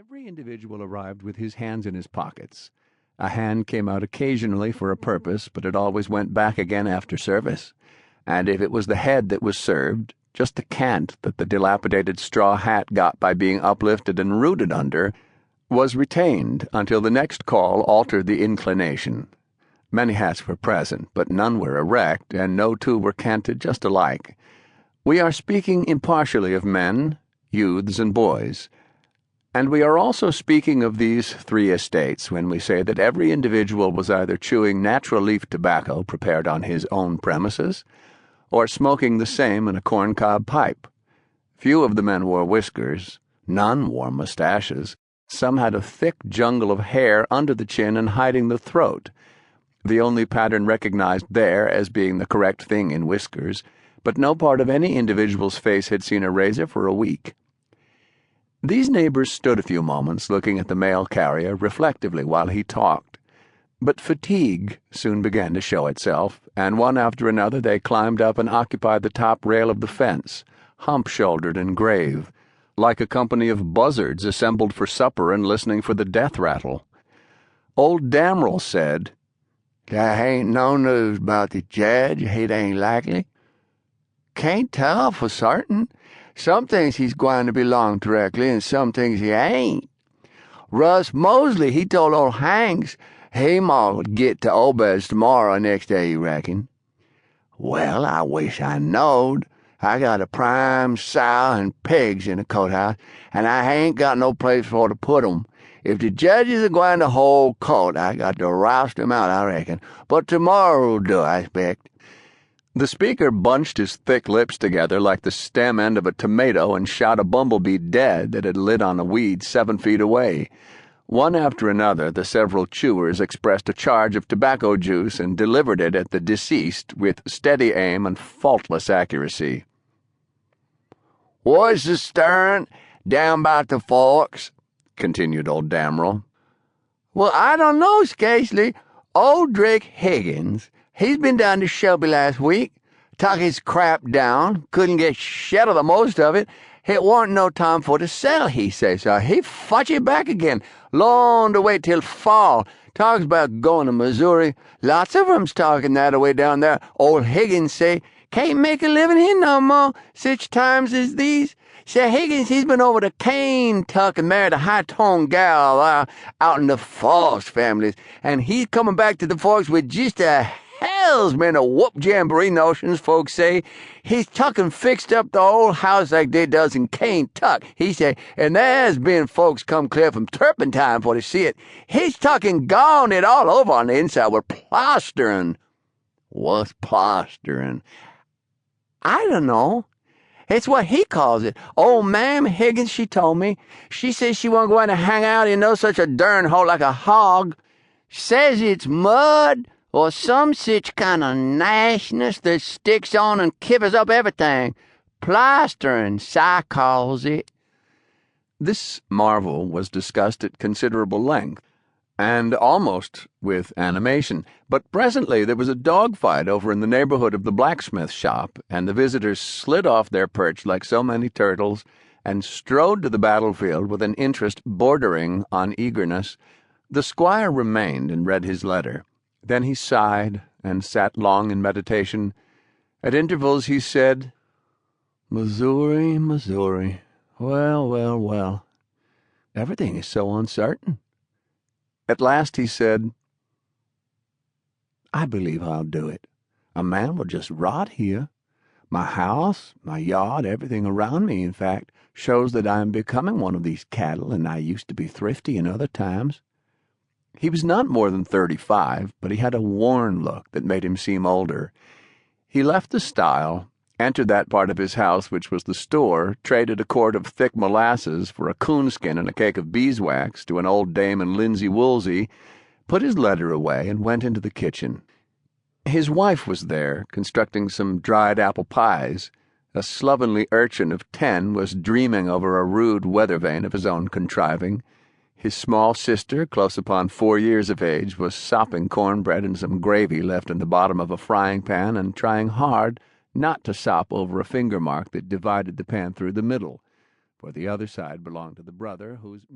Every individual arrived with his hands in his pockets. A hand came out occasionally for a purpose, but it always went back again after service. And if it was the head that was served, just the cant that the dilapidated straw hat got by being uplifted and rooted under was retained until the next call altered the inclination. Many hats were present, but none were erect, and no two were canted just alike. We are speaking impartially of men, youths, and boys. And we are also speaking of these three estates when we say that every individual was either chewing natural leaf tobacco prepared on his own premises, or smoking the same in a corncob pipe. Few of the men wore whiskers, none wore mustaches. Some had a thick jungle of hair under the chin and hiding the throat, the only pattern recognized there as being the correct thing in whiskers, but no part of any individual's face had seen a razor for a week. These neighbors stood a few moments looking at the mail carrier reflectively while he talked, but fatigue soon began to show itself, and one after another they climbed up and occupied the top rail of the fence, hump-shouldered and grave, like a company of buzzards assembled for supper and listening for the death rattle. Old Damrell said, "There ain't no news about the judge. It ain't likely. Can't tell for certain. Some things he's going to belong directly, and some things he ain't. Russ Mosley, he told old Hanks he might get to Obed's tomorrow or next day, you reckon? Well, I wish I knowed. I got a prime sow and pigs in the courthouse, and I ain't got no place for to put 'em. If the judges are going to hold court, I got to roust 'em out, I reckon. But tomorrow'll do, I expect." The speaker bunched his thick lips together like the stem end of a tomato and shot a bumblebee dead that had lit on a weed 7 feet away. One after another, the several chewers expressed a charge of tobacco juice and delivered it at the deceased with steady aim and faultless accuracy. "What's the stirring down about the Forks?" continued old Damrell. "Well, I don't know, scarcely. Old Drake Higgins, he's been down to Shelby last week. Took his crap down, couldn't get shed of the most of it. It warn't no time for to sell, he says, so he fetch it back again. Long to wait till fall. Talks about going to Missouri. Lots of 'em's talking that away down there. Old Higgins say, can't make a living here no more, such times as these. Say Higgins, he's been over to Kentucky and married a high-toned gal out in the Falls families, and he's coming back to the Forks with just a hell's man of whoop jamboree notions, folks say. He's tucking fixed up the old house like they does in Kentucky, he say, and there's been folks come clear from Turpentine for to see it. He's tucking gone it all over on the inside with plastering." "What's plastering?" "I don't know. It's what he calls it. Old Ma'am Higgins, she told me. She says she won't go in to hang out in no such a darn hole like a hog. Says it's mud or some such kind of nastiness that sticks on and kivers up everything. Plastering, Si calls it." This marvel was discussed at considerable length, and almost with animation, but presently there was a dogfight over in the neighborhood of the blacksmith shop, and the visitors slid off their perch like so many turtles and strode to the battlefield with an interest bordering on eagerness. The squire remained and read his letter. Then he sighed and sat long in meditation. At intervals he said, "Missouri, Missouri. Well, well, well. Everything is so uncertain." At last he said, "I believe I'll do it. A man will just rot here. My house, my yard, everything around me, in fact, shows that I am becoming one of these cattle, and I used to be thrifty in other times." He was not more than 35, but he had a worn look that made him seem older. He left the stile, entered that part of his house which was the store, traded a quart of thick molasses for a coonskin and a cake of beeswax to an old dame in linsey-woolsey, put his letter away, and went into the kitchen. His wife was there, constructing some dried apple pies. A slovenly urchin of 10 was dreaming over a rude weather-vane of his own contriving. His small sister, close upon 4 years of age, was sopping cornbread and some gravy left in the bottom of a frying-pan and trying hard not to sop over a finger mark that divided the pan through the middle, for the other side belonged to the brother whose